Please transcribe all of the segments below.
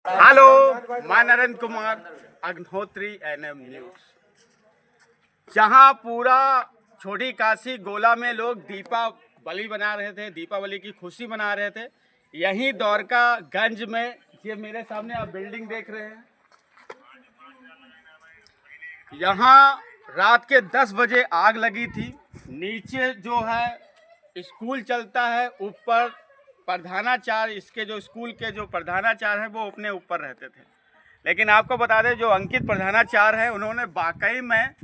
Hello, मैं Narendra Kumar Agnihotri NM news. जहां पूरा छोटी काशी गोला में लोग दीपावली बना रहे थे, दीपावली की खुशी मना रहे थे, यहीं द्वारकागंज में ये मेरे सामने आप बिल्डिंग देख रहे हैं। यहाँ रात के 10 बजे आग लगी थी। नीचे जो है स्कूल चलता है, ऊपर प्रधानाचार्य, इसके जो स्कूल के जो प्रधानाचार्य हैं वो अपने ऊपर रहते थे। लेकिन आपको बता दें, जो अंकित प्रधानाचार्य हैं उन्होंने वाकई में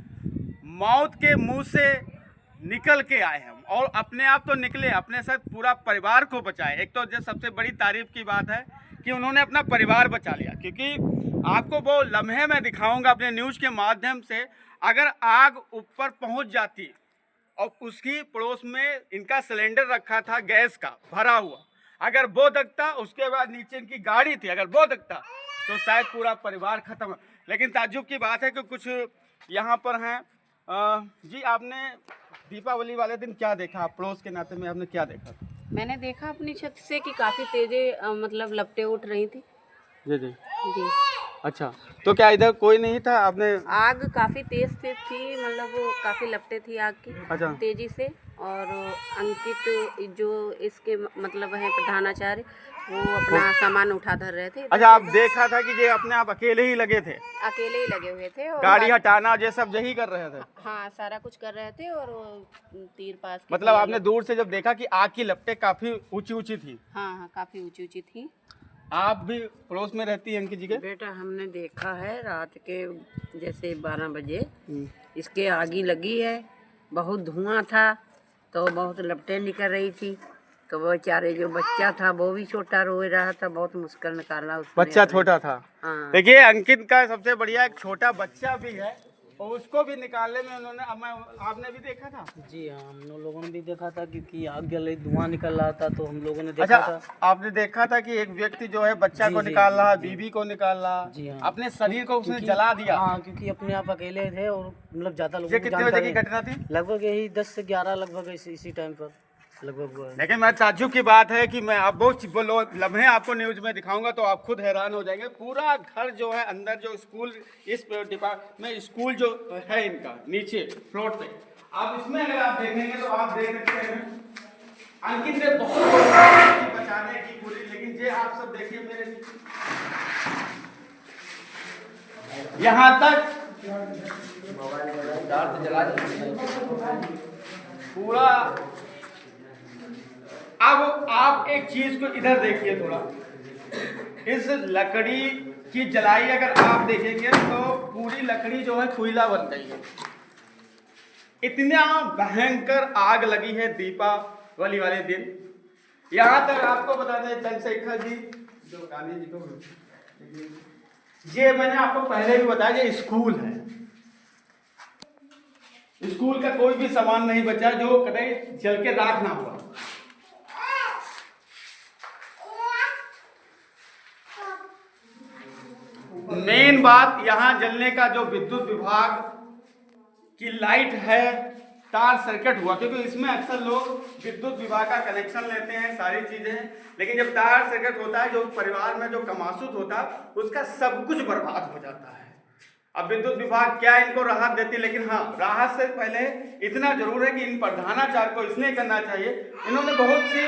मौत के मुंह से निकल के आए हैं और अपने आप तो निकले, अपने साथ पूरा परिवार को बचाए। एक तो जो सबसे बड़ी तारीफ की बात है कि उन्होंने अपना परिवार बचा लिया, क्योंकि आपको वो लम्हे मैं दिखाऊंगा अपने न्यूज़ के माध्यम से। अगर आग ऊपर पहुंच जाती और उसकी पड़ोस में इनका सिलेंडर रखा था गैस का भरा हुआ, अगर वो दगता, उसके बाद नीचे इनकी गाड़ी थी, अगर वो दगता तो शायद पूरा परिवार खत्म। लेकिन ताज्जुब की बात है कि कुछ यहाँ पर हैं। जी, आपने दीपावली वाले दिन क्या देखा? आप पड़ोस के नाते में आपने क्या देखा? मैंने देखा अपनी छत से कि काफ़ी तेज़े मतलब लपटें उठ रही थी। जी जी जी। अच्छा, तो क्या इधर कोई नहीं था? आपने आग काफ़ी तेज़ से थी, मतलब वो काफ़ी लपटें थी आग की। अच्छा। तेज़ी से। और अंकित जो इसके मतलब है प्रधानाचार्य, वो अपना सामान उठा धर रहे थे। अच्छा, आप देखा था कि ये अपने आप अकेले ही लगे थे? अकेले ही लगे हुए थे और गाड़ी हटाना ये सब यही कर रहे थे? हाँ, सारा कुछ कर रहे थे। और वो तीर पास के मतलब आपने दूर से जब देखा कि आग की लपटें काफी ऊंची ऊंची थी? हाँ हाँ, काफ़ी ऊंची ऊंची थी। आप भी पड़ोस में रहती हैं अंकित जी के? बेटा, हमने देखा है रात के जैसे 12 बजे इसके आगी लगी है। बहुत धुआं था, तो बहुत लपटें निकल रही थी। तो वो बेचारे जो बच्चा था वो भी छोटा रो रहा था, बहुत मुश्किल निकाला उसने। बच्चा छोटा था? हाँ। देखिए, अंकित का सबसे बढ़िया एक छोटा बच्चा भी है और उसको भी निकालने में उन्होंने, आपने भी देखा था? जी हाँ, हम लोगों ने भी देखा था, क्योंकि आग जल रही, धुआं निकल रहा था, तो हम लोगों ने देखा अच्छा, था। आपने देखा था कि एक व्यक्ति जो है बच्चा को निकाल रहा, बीवी को निकाल रहा, जी हाँ। अपने शरीर को उसने जला दिया। हाँ, क्योंकि अपने आप अकेले थे और मतलब ज्यादा लोगों ये को कितने बजे जानकारी की घटना थी? लगभग यही 10 से 11 लगभग इसी टाइम पर लगभग हुआ है। लेकिन मैं ताज्जुब की बात है कि मैं आप बहुत लम्हे आपको न्यूज में दिखाऊंगा तो आप खुद हैरान हो जाएंगे। पूरा घर जो है अंदर, जो स्कूल, इस डिपार्टमेंट में स्कूल जो है इनका नीचे फ्लोर पे, आप इसमें अगर आप देखेंगे तो आप देख सकते हैं अंकित ने बहुत कोशिश की बचाने की पूरी। लेकिन ये आप सब देखिए मेरे यहाँ तक पूरा। अब आप एक चीज को इधर देखिए थोड़ा, इस लकड़ी की जलाई अगर आप देखेंगे तो पूरी लकड़ी जो है कोयला बन गई है। इतना भयंकर आग लगी है दीपावली वाले दिन। यहाँ तक आपको बता दें, चंद्रशेखर जी जो गांधी जी को, ये मैंने आपको पहले भी बताया, ये स्कूल है। स्कूल का कोई भी सामान नहीं बचा जो कभी जल के राख ना हुआ। मेन बात, यहाँ जलने का जो विद्युत विभाग की लाइट है, तार सर्किट हुआ, क्योंकि इसमें अक्सर लोग विद्युत विभाग का कनेक्शन लेते हैं, सारी चीजें हैं। लेकिन जब तार सर्किट होता है, जो परिवार में जो कमासुत होता है उसका सब कुछ बर्बाद हो जाता है। अब विद्युत विभाग क्या इनको राहत देती, लेकिन हाँ, राहत से पहले इतना जरूर है कि इन प्रधानाचार्य को इसलिए करना चाहिए, इन्होंने बहुत सी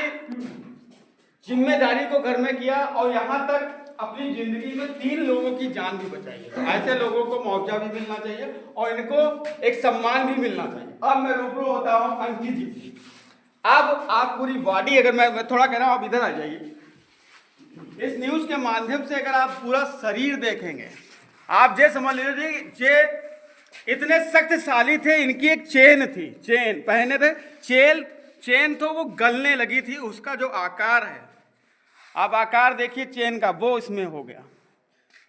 जिम्मेदारी को घर में किया और यहाँ तक अपनी जिंदगी में 3 लोगों की जान भी बचाई है। ऐसे लोगों को मुआवजा भी मिलना चाहिए और इनको एक सम्मान भी मिलना चाहिए। अब मैं रूबरू होता हूँ अंकित जी। अब आप पूरी बॉडी, अगर मैं थोड़ा कह रहा हूँ, आप इधर आ जाइए। इस न्यूज के माध्यम से अगर आप पूरा शरीर देखेंगे, आप ये समझ लीजिए, ये इतने शक्तिशाली थे। इनकी एक चेन थी, चेन पहने थे, चेन तो वो गलने लगी थी। उसका जो आकार है, आप आकार देखिए चेन का, वो इसमें हो गया।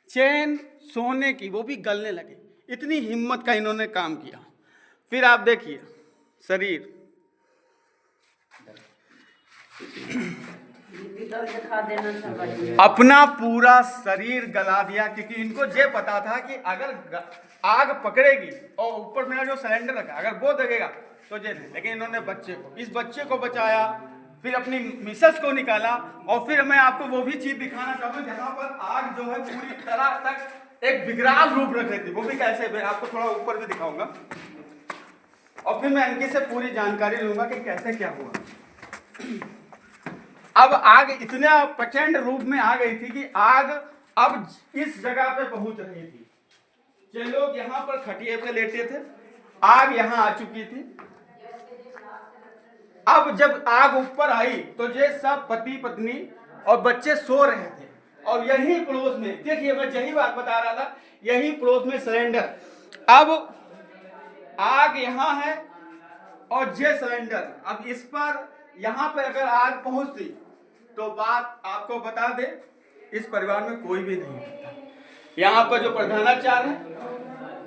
चेन सोने की, वो भी गलने लगे। इतनी हिम्मत का इन्होंने काम किया। फिर आप देखिए शरीर, अपना पूरा शरीर गला दिया, क्योंकि इनको ये पता था कि अगर आग पकड़ेगी और ऊपर मेरा जो सिलेंडर रखा, अगर वो दगेगा तो ये नहीं। लेकिन इन्होंने इस बच्चे को बचाया, फिर अपनी मिसेस को निकाला, और फिर मैं आपको वो भी चीज दिखाना चाहूंगा जहां पर आग जो है पूरी तरह तक एक विकराल रूप रख रही थी। वो भी कैसे, मैं आपको थोड़ा ऊपर भी दिखाऊंगा, और फिर मैं अंकित से पूरी जानकारी लूंगा कि कैसे क्या हुआ। अब आग इतना प्रचंड रूप में आ गई थी कि आग अब इस जगह पे पहुंच रही थी। ये लोग यहाँ पर खटिए पे लेटे थे, आग यहाँ आ चुकी थी। अब जब आग ऊपर आई तो ये सब पति पत्नी और बच्चे सो रहे थे, और यही पड़ोस में, देखिए मैं यही बात बता रहा था, यही पड़ोस में सिलेंडर। अब आग यहाँ है और ये सिलेंडर, अब इस पर यहाँ पर अगर आग पहुंचती तो बात आपको बता दे, इस परिवार में कोई भी नहीं रहता। यहाँ पर जो प्रधानाचार्य है,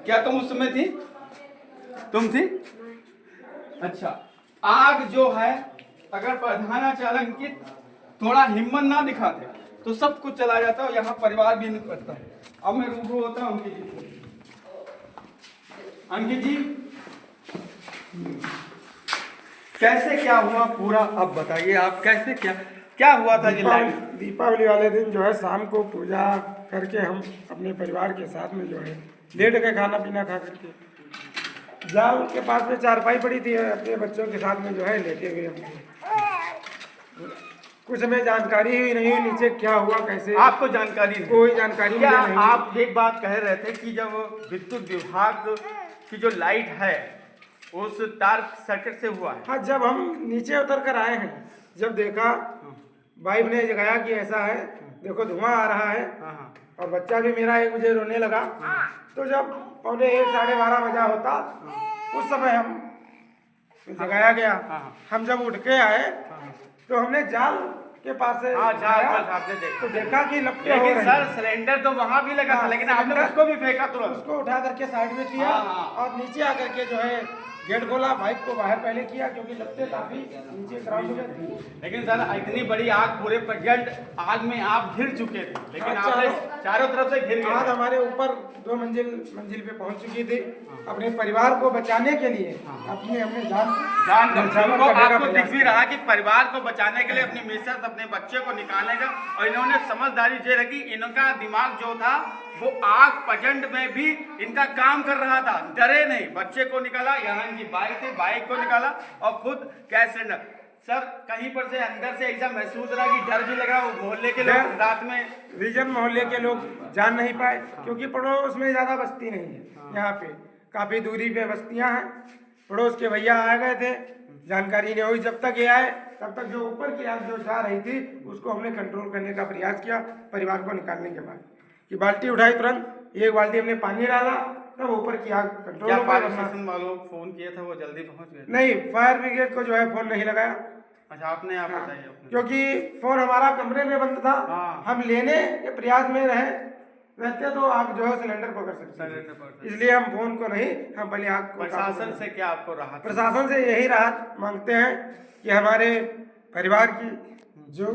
क्या तुम उस समय थी? तुम थी? अच्छा, आग जो है अगर प्रधानाचार्य अंकित थोड़ा हिम्मत ना दिखाते तो सब कुछ चला जाता और यहाँ परिवार भी नहीं करता। अब मैं रूबरू होता हूँ अंकित जी। अंकित जी, कैसे क्या हुआ पूरा अब बताइए, आप कैसे क्या हुआ था? दीपावली वाले दिन जो है शाम को पूजा करके हम अपने परिवार के साथ में जो है लेट के खाना पीना खा करके जहाँ उनके पास में चारपाई पड़ी थी, अपने बच्चों के साथ में जो है लेटे हुए हम। कुछ हमें जानकारी ही नहीं हुई नीचे क्या हुआ, कैसे, आपको जानकारी नहीं? कोई जानकारी क्या नहीं। आप एक बात कह रहे थे कि जब विद्युत विभाग की जो लाइट है उस तार सर्किट से हुआ है? हाँ, जब हम नीचे उतर कर आए हैं, जब देखा वाइफ ने जगाया कि ऐसा है, देखो धुआं आ रहा है, और बच्चा भी मेरा एक मुझे रोने लगा। तो जब 1:45 साढ़े 12 बजा होता, उस समय हम जगाया गया। हम जब उठ के आए तो हमने जाल के पास से तो देखा कि लपटे हो रहे हैं। सर सिलेंडर तो वहां भी लगा था, लेकिन आपने उसको भी फेंका तुरंत? उसको उठा करके साइड में किया और नीचे आकर के जो है गेट खोला, बाइक को बाहर पहले किया क्योंकि लगते काफी नीचे ग्राउंड में थी। लेकिन सर इतनी बड़ी आग, पूरे प्रचंड आग में आप घिर चुके थे, लेकिन आपने चारों तरफ से घिर गए। आग हमारे ऊपर 2 मंजिल पे पहुंच चुकी थी। अपने परिवार को बचाने के लिए हमने जान आपको दिख भी रहा कि परिवार को बचाने के लिए अपनी मिसेस, अपने बच्चे को निकालने का, और इन्होंने समझदारी ये रखी, इनका दिमाग जो था वो आग प्रचंड में भी इनका काम कर रहा था, डरे नहीं। बच्चे को निकाला, यहाँ इनकी बाइक थी, बाइक को निकाला, और खुद गैस सिलेंडर। सर कहीं पर से अंदर से ऐसा महसूस रहा कि डर भी लगा, वो मोहल्ले के लोग रात में, रीजन मोहल्ले के लोग जान नहीं पाए क्योंकि पड़ोस में ज्यादा बस्ती नहीं है। यहाँ पे काफी दूरी पे बस्तियां हैं। पड़ोस के भैया आ गए थे, जानकारी नहीं हुई। जब तक ये आए तब तक जो ऊपर की आग जो जा रही थी उसको हमने कंट्रोल करने का प्रयास किया। परिवार को निकालने के बाद कि बाल्टी उठाई, तुरंत 1 बाल्टी हमने पानी डाला, तब ऊपर की आग कंट्रोल हो फायर स्टेशन वालों को फोन किया था, वो जल्दी पहुंच गए? नहीं, फायर ब्रिगेड को जो है फोन नहीं लगाया। अच्छा, आपने आप बताइए। क्योंकि फोन हमारा कमरे में बंद था। हम लेने के प्रयास में रहते तो आग जो है सिलेंडर पकड़ सकते, इसलिए हम फोन को नहीं, हम पहले आग को। प्रशासन से क्या आपको राहत? प्रशासन से यही राहत मांगते हैं कि हमारे परिवार की जो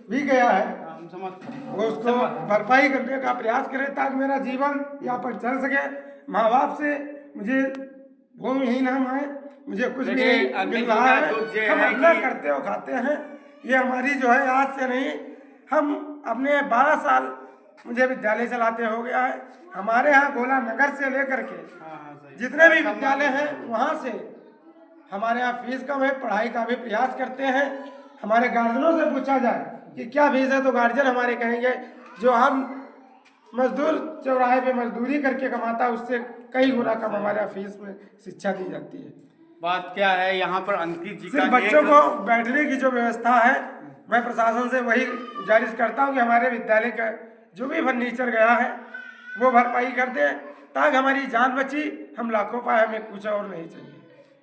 भी गया है वो उसको भरपाई करने का प्रयास करें ताकि मेरा जीवन यहाँ पर चल सके। माँ बाप से मुझे भूमिहीन हम हैं, मुझे कुछ भी नहीं मिल रहा है। हम अपना करते हो खाते हैं। ये हमारी जो है आज से नहीं, हम अपने 12 साल मुझे विद्यालय चलाते हो गया है। हमारे यहाँ गोला नगर से लेकर के जितने भी विद्यालय हैं वहाँ से हमारे यहाँ फीस कम है, पढ़ाई का भी प्रयास करते हैं। हमारे गार्जियनों से पूछा जाए कि क्या फीस है तो गार्जियन हमारे कहेंगे जो हम मजदूर चौराहे पे मजदूरी करके कमाता उससे कई गुना कम हमारे यहाँ फीस में शिक्षा दी जाती है। बात क्या है, यहाँ पर अंकित जी का बच्चों को बैठने की जो व्यवस्था है, मैं प्रशासन से वही गुजारिश करता हूँ कि हमारे विद्यालय का जो भी फर्नीचर गया है वो भरपाई कर दे ताकि हमारी जान बची। हम लाखों पाए, हमें कुछ और नहीं चाहिए।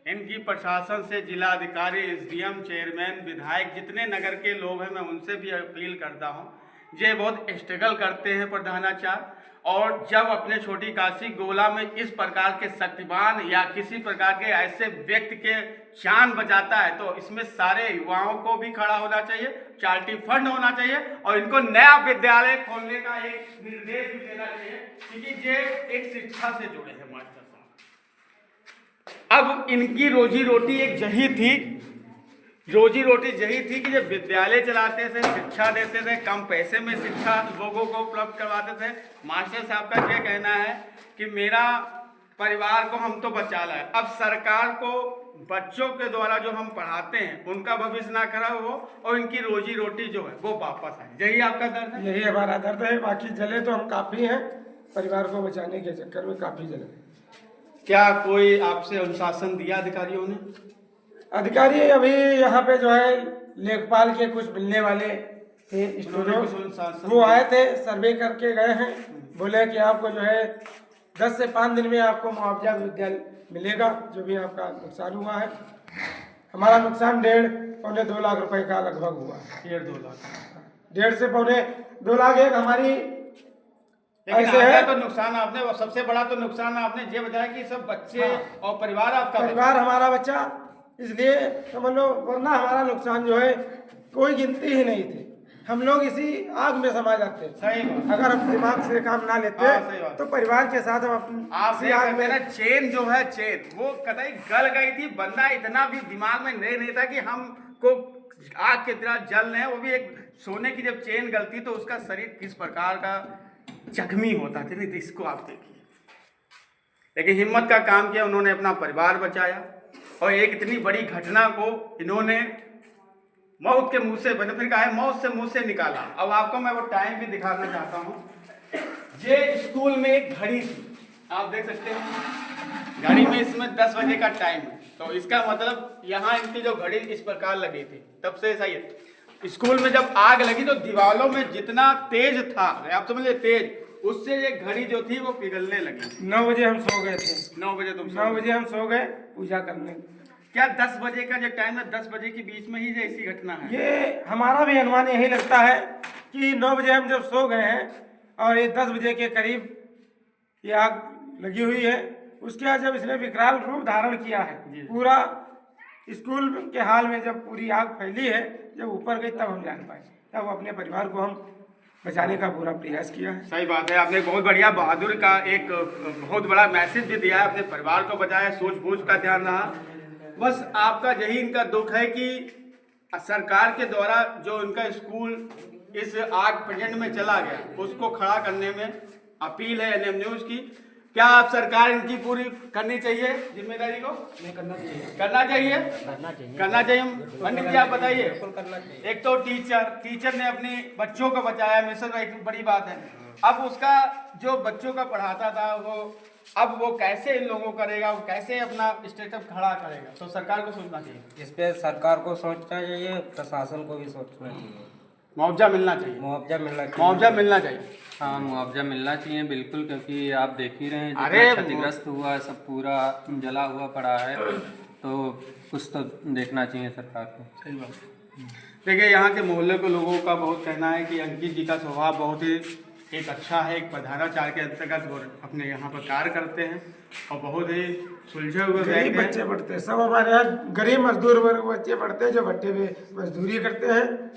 इनकी प्रशासन से जिलाधिकारी, एसडीएम, चेयरमैन, विधायक, जितने नगर के लोग हैं, मैं उनसे भी अपील करता हूं। ये बहुत स्ट्रगल करते हैं प्रधानाचार्य, और जब अपने छोटी काशी गोला में इस प्रकार के शक्तिमान या किसी प्रकार के ऐसे व्यक्ति के जान बचाता है तो इसमें सारे युवाओं को भी खड़ा होना चाहिए, चैरिटी फंड होना चाहिए, और इनको नया विद्यालय खोलने का एक निर्देश भी देना चाहिए क्योंकि ये एक शिक्षा से जुड़े हैं मास्टर साहब। अब इनकी रोजी रोटी एक यही थी रोजी रोटी यही थी कि जब विद्यालय चलाते थे, शिक्षा देते थे, कम पैसे में शिक्षा लोगों को उपलब्ध करवाते थे। मास्टर साहब का ये कहना है कि मेरा परिवार को हम तो बचा लाए, अब सरकार को बच्चों के द्वारा जो हम पढ़ाते हैं उनका भविष्य ना खराब हो और इनकी रोजी रोटी जो है वो वापस आए। यही आपका दर्द है? यही हमारा दर्द है। बाकी जले तो हम काफ़ी हैं, परिवार को बचाने के चक्कर में काफ़ी जले। क्या कोई आपसे अनुशासन दिया अधिकारियों ने? अधिकारी अभी यहाँ पे जो है लेखपाल के कुछ मिलने वाले थे स्टूडेंट, वो आए थे, सर्वे करके गए हैं। बोले कि आपको जो है 10 से 5 दिन में आपको मुआवजा विद्यालय मिलेगा जो भी आपका नुकसान हुआ है। हमारा नुकसान 1.5-2 लाख रुपए का लगभग हुआ है। 1.5-2 लाख, 1.5 से 2 लाख एक हमारी ऐसे है। तो नुकसान आपने, सबसे बड़ा तो नुकसान आपने ये बताया कि सब बच्चे और परिवार आपका, परिवार हमारा बच्चा, इसलिए समझ लो, वरना हमारा नुकसान जो है कोई गिनती ही नहीं थी। हम लोग इसी आग में समा जाते। सही बात। अगर हम दिमाग से काम ना लेते सही बात। तो परिवार के साथ हम अपनी आप इसी आग में। मेरा चेन जो है, चेन वो कतई गल गई थी। बंदा इतना भी दिमाग में नहीं था कि हमको आग की तरह जल रहे हैं। वो भी एक सोने की जब चेन गलती तो उसका शरीर किस प्रकार का जख्मी होता था, नहीं तो इसको आप देखिए। लेकिन हिम्मत का काम किया उन्होंने, अपना परिवार बचाया और एक इतनी बड़ी घटना को इन्होंने मौत के मुंह से, मैंने फिर कहा है मौत से मुंह से निकाला। अब आपको मैं वो टाइम भी दिखाना चाहता हूँ। ये स्कूल में एक घड़ी थी, आप देख सकते हैं घड़ी में, इसमें 10 बजे का टाइम है। तो इसका मतलब यहाँ इनकी जो घड़ी इस प्रकार लगी थी, तब से ऐसा ही है। स्कूल में जब आग लगी तो दीवारों में जितना तेज था, आप समझ लीजिए तेज, उससे ये घड़ी जो थी वो पिघलने लगी। 9 बजे हम सो गए थे। 9 बजे तुम 9 बजे हम सो गए पूजा करने। क्या 10 बजे का जो टाइम है, 10 बजे के बीच में ही ऐसी घटना है? ये हमारा भी अनुमान यही लगता है कि 9 बजे हम जब सो गए हैं और ये 10 बजे के करीब ये आग लगी हुई है। उसके बाद जब इसने विकराल रूप धारण किया है, पूरा स्कूल के हाल में जब पूरी आग फैली है, जब ऊपर गई तब हम जान पाए, तब अपने परिवार को हम बचाने का पूरा प्रयास किया है। सही बात है, आपने बहुत बढ़िया, बहादुर का एक बहुत बड़ा मैसेज भी दिया है, अपने परिवार को बचाया, सूझबूझ का ध्यान रहा। बस आपका यही इनका दुख है कि सरकार के द्वारा जो इनका स्कूल इस आग प्रेजेंट में चला गया, उसको खड़ा करने में अपील है एनएम न्यूज़ की। क्या आप सरकार इनकी पूरी करनी चाहिए जिम्मेदारी को? नहीं, करना चाहिए। करना चाहिए। पंडित जी आप बताइए। एक तो टीचर ने अपने बच्चों को बचाया, मिशन एक बड़ी बात है। अब उसका जो बच्चों का पढ़ाता था अब वो कैसे इन लोगों करेगा, वो कैसे अपना स्टेटस खड़ा करेगा? तो सरकार को सोचना चाहिए। इस पे सरकार को सोचना चाहिए, प्रशासन को भी सोचना चाहिए। मुआवजा मिलना चाहिए। मुआवजा मिलना चाहिए। हाँ, मुआवजा मिलना चाहिए बिल्कुल, क्योंकि आप देख ही रहे हैं अरे जितना क्षतिग्रस्त हुआ है, सब पूरा जला हुआ पड़ा है। तो कुछ तो देखना चाहिए सरकार को। सही बात। देखिए, यहाँ के मोहल्ले के लोगों का बहुत कहना है कि अंकित जी का स्वभाव बहुत ही एक अच्छा है, एक प्रधानाचार्य के अंतर्गत वो अपने यहाँ पर कार्य करते हैं और बहुत ही सुलझे हुए गरीब बच्चे पढ़ते हैं, सब हमारे यहाँ गरीब मजदूर वर्ग बच्चे पढ़ते हैं, जो भट्टे में मजदूरी करते हैं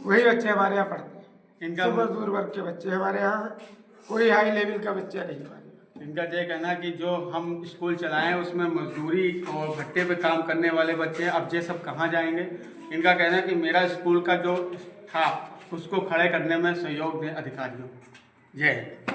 वही बच्चे हमारे यहाँ पढ़ते हैं। इनका मजदूर वर्ग के बच्चे हमारे यहाँ, कोई हाई लेवल का बच्चा नहीं हमारे। इनका ये कहना है कि जो हम स्कूल चलाएं उसमें मजदूरी और भट्टे पे काम करने वाले बच्चे, अब ये सब कहाँ जाएंगे? इनका कहना है कि मेरा स्कूल का जो था उसको खड़े करने में सहयोग दें अधिकारियों। जय हिंद।